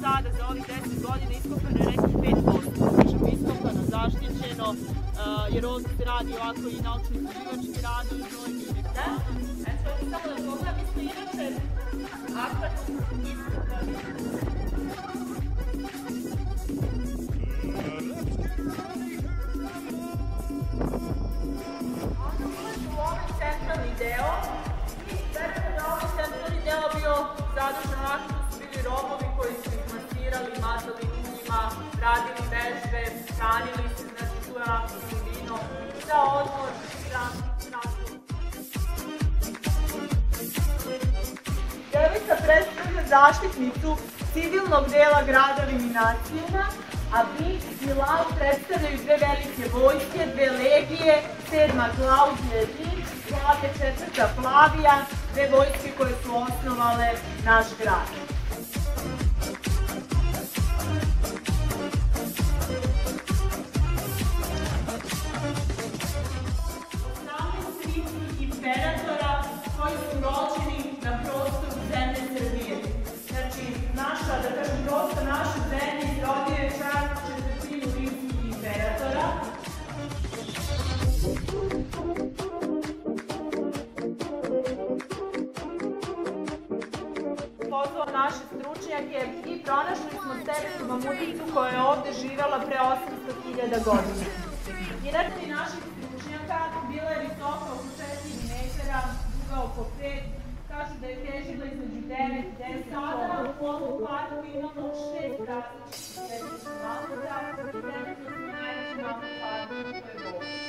Sada za ovih 10 godina iskopano je nekih 5%. Kažemo iskopano, zaštićeno, jer ovdje se radi ovako i naučno-istraživački radovi, brojni univerziteti. Eto, samo da pogledam, mi smo inače akvatno iskopani. Onda ulazimo u ovaj centralni deo i verujem da ovaj centralni deo bio zadužen ovako što su bili robovi koji su ih masirali, mazali njima, radili vežbe, hranili se, znači tu je onako vino, za odmor, za nastavu. Devica predstavlja zaštitnicu civilnog dela grada Liminacijuna, a Bix i Lau predstavljaju dve velike vojske, dve legije, 7. Klaudija Rim, Flavija 4. Flavija, dve vojske koje su osnovale naš grad. Imperatora koji su rođeni na prostoru zemlje Srbije. Znači, naša, da kažem, prostor naše zemlje izrodio je čak 1/4 rimskih imperatora. Pozvao naše stručnjake i pronašli smo stepenu mamudicu koja je ovde živela pre 800.000 godina. Inače, naših stručnjaka bila je visoka oko 4 metara, duga oko 5, kažu da je težila između 9 i 10 tona. U ovom parku imamo 6 različitih svetličnih mamuta i trenutno smo najveći mamut parku u Evropi.